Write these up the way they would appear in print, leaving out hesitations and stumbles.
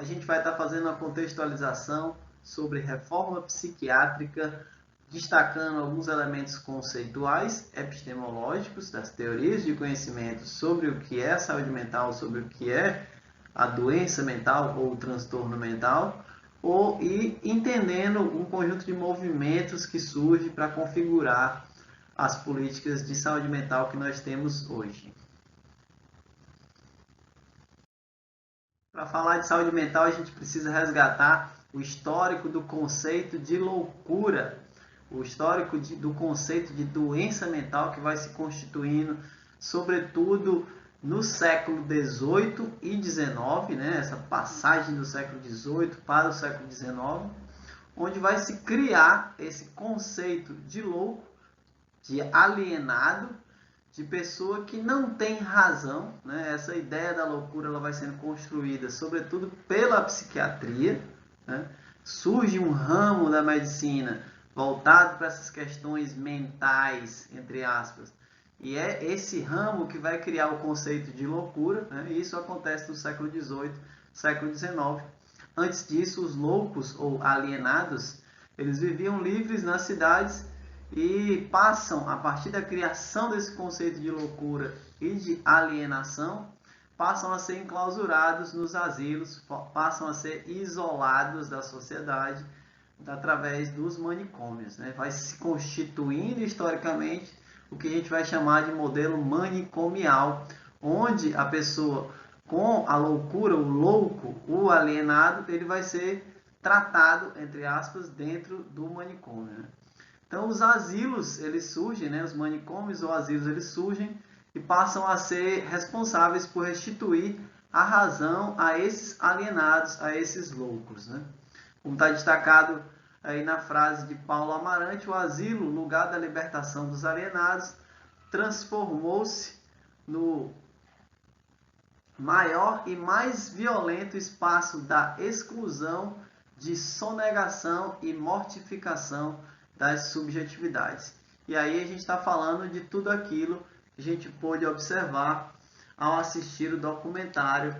a gente vai estar fazendo uma contextualização sobre reforma psiquiátrica, destacando alguns elementos conceituais, epistemológicos, das teorias de conhecimento sobre o que é a saúde mental, sobre o que é a doença mental ou o transtorno mental, e entendendo um conjunto de movimentos que surge para configurar as políticas de saúde mental que nós temos hoje. Para falar de saúde mental, a gente precisa resgatar o histórico do conceito de loucura, o histórico do conceito de doença mental que vai se constituindo, sobretudo no século XVIII e XIX, né? Essa passagem do século XVIII para o século XIX, onde vai se criar esse conceito de louco, de alienado, de pessoa que não tem razão, né? Essa ideia da loucura ela vai sendo construída, sobretudo pela psiquiatria, né? Surge um ramo da medicina voltado para essas questões mentais, entre aspas, e é esse ramo que vai criar o conceito de loucura, né? E isso acontece no século XVIII, século XIX. Antes disso, os loucos ou alienados, eles viviam livres nas cidades e passam, a partir da criação desse conceito de loucura e de alienação, passam a ser enclausurados nos asilos, passam a ser isolados da sociedade através dos manicômios, né? Vai se constituindo historicamente o que a gente vai chamar de modelo manicomial, onde a pessoa com a loucura, o louco, o alienado, ele vai ser tratado, entre aspas, dentro do manicômio, né? Então, os asilos, eles surgem, né? Os manicômios ou asilos, eles surgem e passam a ser responsáveis por restituir a razão a esses alienados, a esses loucos, né? Como está destacado aí na frase de Paulo Amarante, o asilo, lugar da libertação dos alienados, transformou-se no maior e mais violento espaço da exclusão, de sonegação e mortificação das subjetividades. E aí a gente está falando de tudo aquilo que a gente pôde observar ao assistir o documentário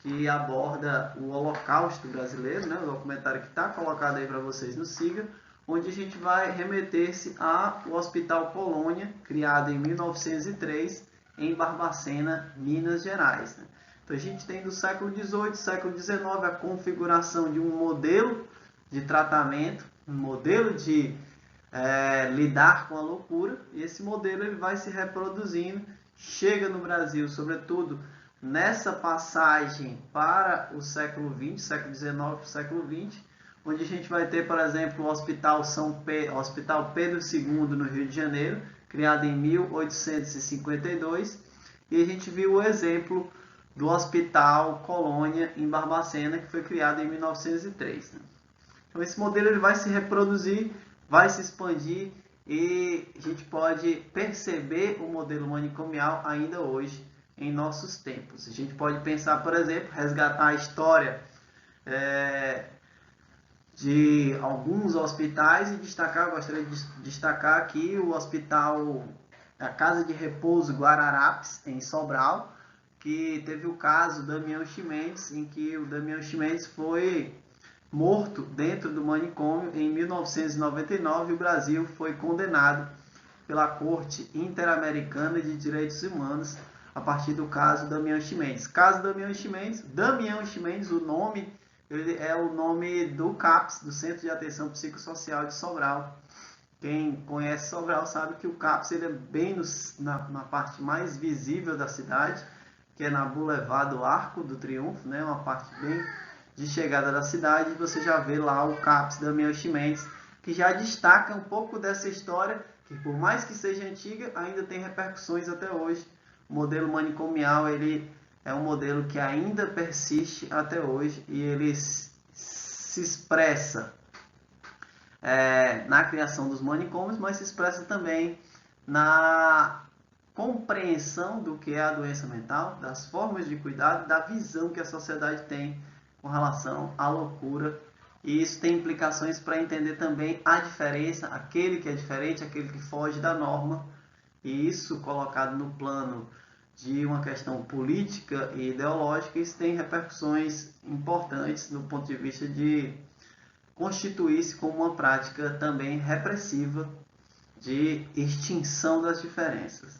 que aborda o Holocausto brasileiro, né? O documentário que está colocado aí para vocês no Siga, onde a gente vai remeter-se ao Hospital Colônia, criado em 1903, em Barbacena, Minas Gerais, né? Então a gente tem do século XVIII, século XIX, a configuração de um modelo de tratamento, um modelo de lidar com a loucura, e esse modelo ele vai se reproduzindo, chega no Brasil, sobretudo nessa passagem para o século XX, século XIX para o século XX, onde a gente vai ter, por exemplo, o Hospital Pedro II no Rio de Janeiro, criado em 1852, e a gente viu o exemplo do Hospital Colônia em Barbacena, que foi criado em 1903. Né? Então esse modelo ele vai se reproduzir, vai se expandir, e a gente pode perceber o modelo manicomial ainda hoje em nossos tempos. A gente pode pensar, por exemplo, resgatar a história de alguns hospitais e destacar, gostaria de destacar aqui o hospital, a Casa de Repouso Guararapes, em Sobral, que teve o caso Damião Ximenes, em que o Damião Ximenes foi morto dentro do manicômio em 1999 e o Brasil foi condenado pela Corte Interamericana de Direitos Humanos a partir do caso Damião Ximenes. Caso Damião Ximenes, o nome ele é o nome do CAPS, do Centro de Atenção Psicossocial de Sobral. Quem conhece Sobral sabe que o CAPS ele é bem na parte mais visível da cidade, que é na Boulevard do Arco do Triunfo, né? Uma parte bem de chegada da cidade, e você já vê lá o CAPS Damião Ximenes, que já destaca um pouco dessa história, que por mais que seja antiga, ainda tem repercussões até hoje. O modelo manicomial ele é um modelo que ainda persiste até hoje, e ele se expressa na criação dos manicômios, mas se expressa também na compreensão do que é a doença mental, das formas de cuidado, da visão que a sociedade tem com relação à loucura. E isso tem implicações para entender também a diferença, aquele que é diferente, aquele que foge da norma. E isso colocado no plano de uma questão política e ideológica, isso tem repercussões importantes do ponto de vista de constituir-se como uma prática também repressiva de extinção das diferenças.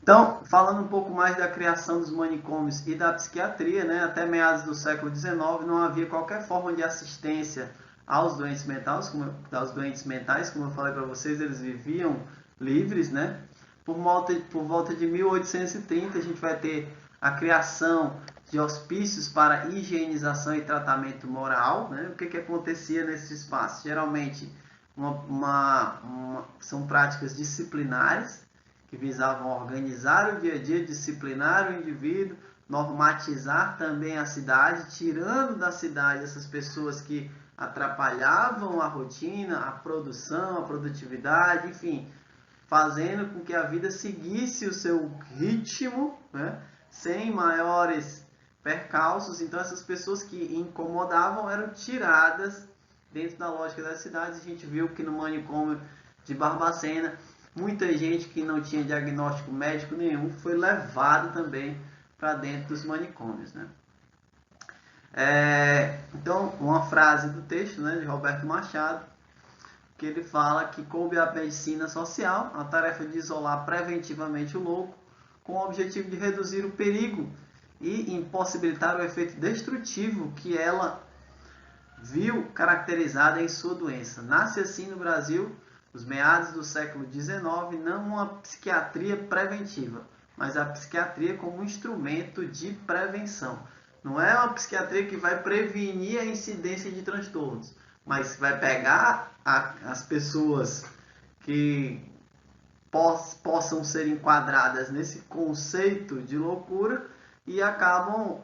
Então, falando um pouco mais da criação dos manicômios e da psiquiatria, né, até meados do século XIX não havia qualquer forma de assistência aos doentes mentais, como eu falei para vocês, eles viviam livres, né? Por volta de 1830 a gente vai ter a criação de hospícios para higienização e tratamento moral, né? O que acontecia nesse espaço? Geralmente são práticas disciplinares, que visavam organizar o dia a dia, disciplinar o indivíduo, normatizar também a cidade, tirando da cidade essas pessoas que atrapalhavam a rotina, a produção, a produtividade, enfim, fazendo com que a vida seguisse o seu ritmo, né, sem maiores percalços. Então essas pessoas que incomodavam eram tiradas dentro da lógica das cidades. A gente viu que no manicômio de Barbacena, muita gente que não tinha diagnóstico médico nenhum foi levado também para dentro dos manicômios, né? Então, uma frase do texto, né, de Roberto Machado, que ele fala que coube à medicina social a tarefa de isolar preventivamente o louco com o objetivo de reduzir o perigo e impossibilitar o efeito destrutivo que ela viu caracterizada em sua doença. Nasce assim no Brasil, nos meados do século XIX, não uma psiquiatria preventiva, mas a psiquiatria como um instrumento de prevenção. Não é uma psiquiatria que vai prevenir a incidência de transtornos, mas vai pegar as pessoas que possam ser enquadradas nesse conceito de loucura e acabam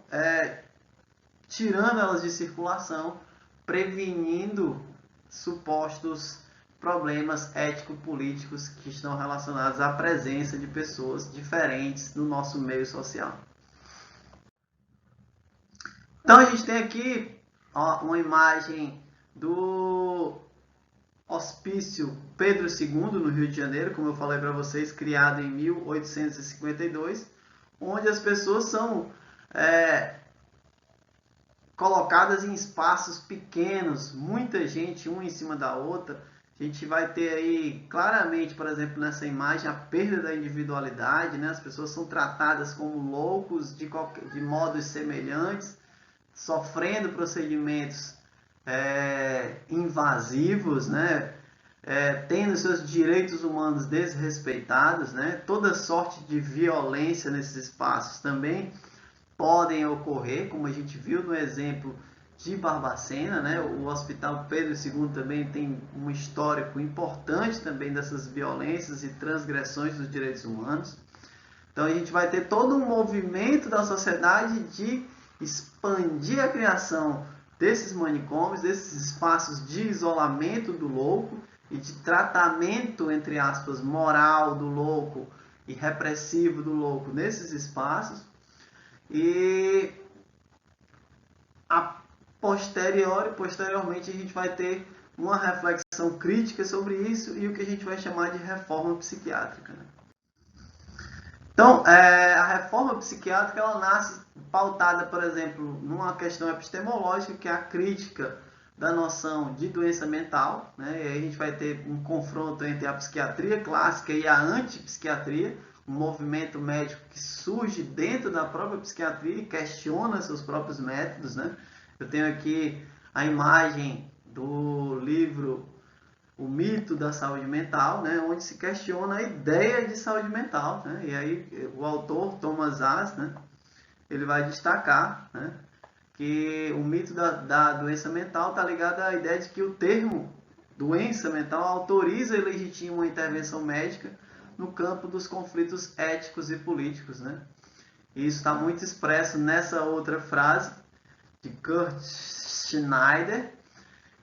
tirando elas de circulação, prevenindo supostos problemas ético-políticos que estão relacionados à presença de pessoas diferentes no nosso meio social. Então a gente tem aqui uma imagem do Hospício Pedro II, no Rio de Janeiro, como eu falei para vocês, criado em 1852, onde as pessoas são colocadas em espaços pequenos, muita gente, uma em cima da outra. A gente vai ter aí claramente, por exemplo, nessa imagem, a perda da individualidade, né? As pessoas são tratadas como loucos de modos semelhantes, sofrendo procedimentos invasivos, né? Tendo seus direitos humanos desrespeitados, né? Toda sorte de violência nesses espaços também podem ocorrer, como a gente viu no exemplo de Barbacena, né? O Hospital Pedro II também tem um histórico importante também dessas violências e transgressões dos direitos humanos. Então a gente vai ter todo um movimento da sociedade de expandir a criação desses manicômios, desses espaços de isolamento do louco e de tratamento, entre aspas, moral do louco e repressivo do louco nesses espaços. E posteriormente a gente vai ter uma reflexão crítica sobre isso e o que a gente vai chamar de reforma psiquiátrica, né? Então, a reforma psiquiátrica ela nasce pautada, por exemplo, numa questão epistemológica, que é a crítica da noção de doença mental, né? E aí a gente vai ter um confronto entre a psiquiatria clássica e a antipsiquiatria, um movimento médico que surge dentro da própria psiquiatria e questiona seus próprios métodos, né? Eu tenho aqui a imagem do livro O Mito da Saúde Mental, né? Onde se questiona a ideia de saúde mental, né? E aí o autor, Thomas Haas, né? Ele vai destacar, né? Que o mito da doença mental está ligado à ideia de que o termo doença mental autoriza e legitima uma intervenção médica no campo dos conflitos éticos e políticos, né? E isso está muito expresso nessa outra frase de Kurt Schneider,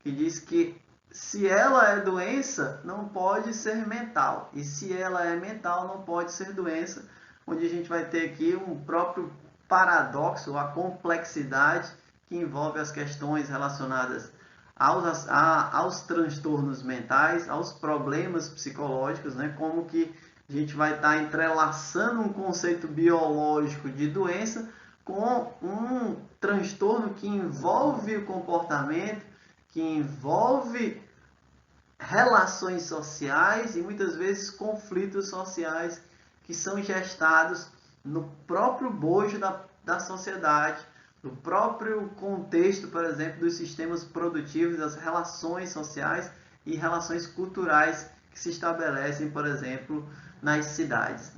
que diz que se ela é doença, não pode ser mental. E se ela é mental, não pode ser doença, onde a gente vai ter aqui um próprio paradoxo, a complexidade que envolve as questões relacionadas aos transtornos mentais, aos problemas psicológicos, né? Como que A gente vai estar entrelaçando um conceito biológico de doença com um transtorno que envolve o comportamento, que envolve relações sociais e muitas vezes conflitos sociais que são gestados no próprio bojo da sociedade, no próprio contexto, por exemplo, dos sistemas produtivos, das relações sociais e relações culturais que se estabelecem, por exemplo, nas cidades.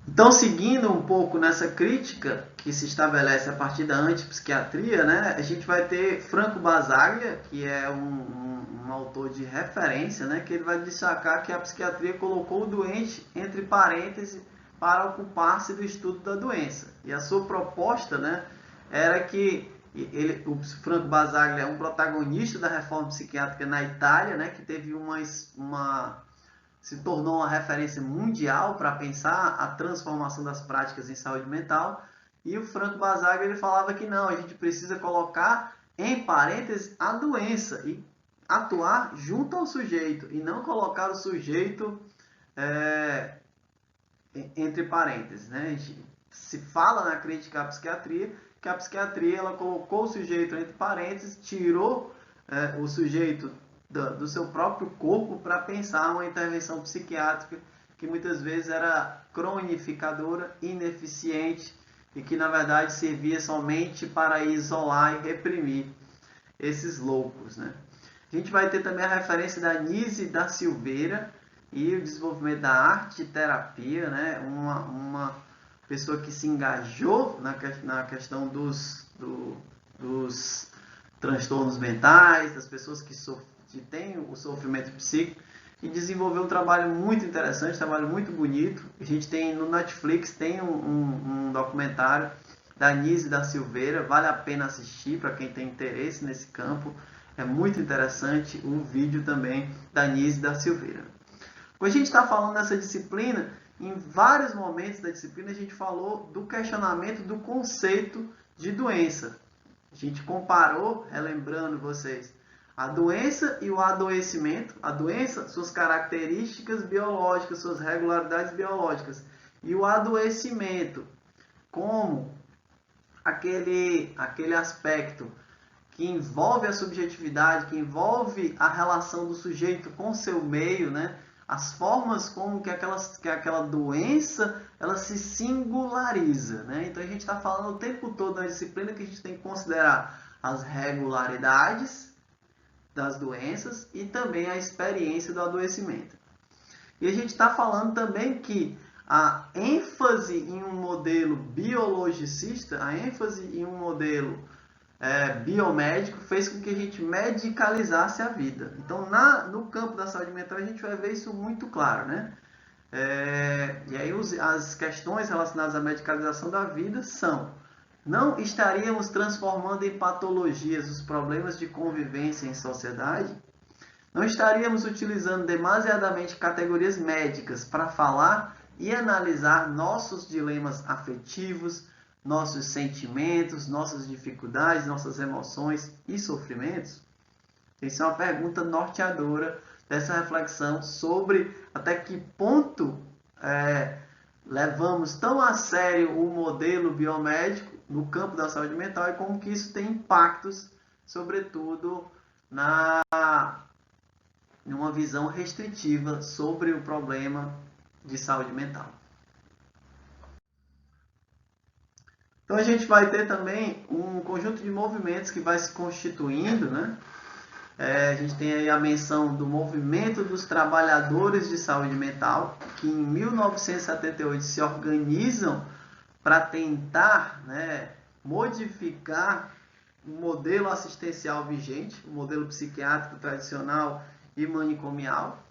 Então, seguindo um pouco nessa crítica que se estabelece a partir da antipsiquiatria, né, a gente vai ter Franco Basaglia, que é um autor de referência, né, que ele vai destacar que a psiquiatria colocou o doente entre parênteses para ocupar-se do estudo da doença. E a sua proposta, né, era que o Franco Basaglia é um protagonista da reforma psiquiátrica na Itália, né, que teve se tornou uma referência mundial para pensar a transformação das práticas em saúde mental. E o Franco Basaglia ele falava que não, a gente precisa colocar em parênteses a doença e atuar junto ao sujeito e não colocar o sujeito entre parênteses, né? Se fala na crítica à psiquiatria que a psiquiatria ela colocou o sujeito entre parênteses, tirou o sujeito do seu próprio corpo para pensar uma intervenção psiquiátrica que muitas vezes era cronificadora, ineficiente e que na verdade servia somente para isolar e reprimir esses loucos, né? A gente vai ter também a referência da Anísio da Silveira e o desenvolvimento da arte terapia, né? Uma pessoa que se engajou na questão dos transtornos mentais, das pessoas que têm o sofrimento psíquico e desenvolveu um trabalho muito interessante, um trabalho muito bonito. A gente tem no Netflix tem um documentário da Anísio da Silveira, vale a pena assistir para quem tem interesse nesse campo. É muito interessante o vídeo também da Anísio da Silveira. Quando a gente está falando dessa disciplina, em vários momentos da disciplina a gente falou do questionamento do conceito de doença. A gente comparou, relembrando vocês, a doença e o adoecimento. A doença, suas características biológicas, suas regularidades biológicas. E o adoecimento, como aquele aspecto que envolve a subjetividade, que envolve a relação do sujeito com seu meio, né? As formas como que aquela doença ela se singulariza, né? Então a gente está falando o tempo todo na disciplina que a gente tem que considerar as regularidades das doenças e também a experiência do adoecimento. E a gente está falando também que a ênfase em um modelo biologicista, a ênfase em um modelo biomédico fez com que a gente medicalizasse a vida. Então, no campo da saúde mental, a gente vai ver isso muito claro, né? E aí as questões relacionadas à medicalização da vida são: não estaríamos transformando em patologias os problemas de convivência em sociedade? Não estaríamos utilizando demasiadamente categorias médicas para falar e analisar nossos dilemas afetivos, nossos sentimentos, nossas dificuldades, nossas emoções e sofrimentos? Essa é uma pergunta norteadora dessa reflexão sobre até que ponto levamos tão a sério o modelo biomédico no campo da saúde mental e como que isso tem impactos, sobretudo, numa visão restritiva sobre o problema de saúde mental. Então a gente vai ter também um conjunto de movimentos que vai se constituindo, né? A gente tem aí a menção do Movimento dos Trabalhadores de Saúde Mental, que em 1978 se organizam para tentar, né, modificar o modelo assistencial vigente, o modelo psiquiátrico tradicional e manicomial.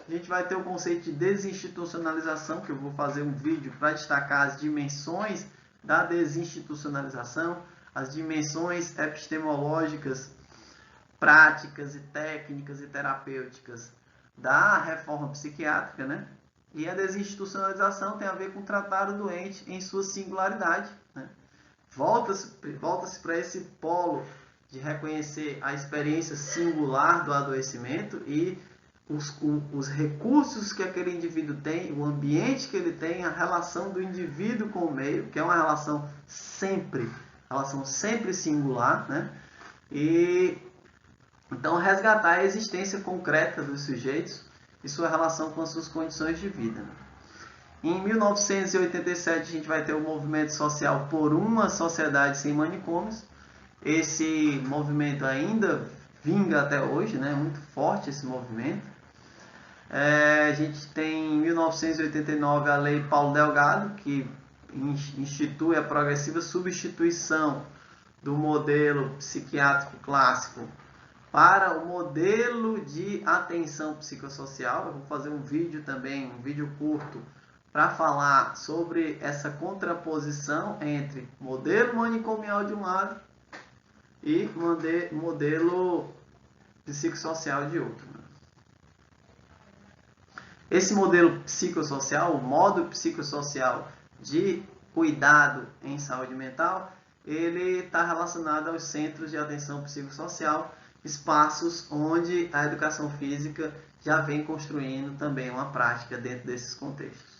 A gente vai ter o conceito de desinstitucionalização, que eu vou fazer um vídeo para destacar as dimensões da desinstitucionalização, as dimensões epistemológicas, práticas e técnicas e terapêuticas da reforma psiquiátrica, né? E a desinstitucionalização tem a ver com tratar o doente em sua singularidade, né? Volta-se para esse polo de reconhecer a experiência singular do adoecimento e os recursos que aquele indivíduo tem, o ambiente que ele tem, a relação do indivíduo com o meio, que é uma relação sempre singular, né? E então resgatar a existência concreta dos sujeitos e sua relação com as suas condições de vida. Em 1987 a gente vai ter o movimento social por uma sociedade sem manicômios. Esse movimento ainda vinga até hoje, né? Muito forte esse movimento. A gente tem em 1989 a Lei Paulo Delgado, que institui a progressiva substituição do modelo psiquiátrico clássico para o modelo de atenção psicossocial. Eu vou fazer um vídeo também, um vídeo curto, para falar sobre essa contraposição entre modelo manicomial de um lado e modelo psicossocial de outro. Esse modelo psicossocial, o modo psicossocial de cuidado em saúde mental, ele está relacionado aos centros de atenção psicossocial, espaços onde a educação física já vem construindo também uma prática dentro desses contextos.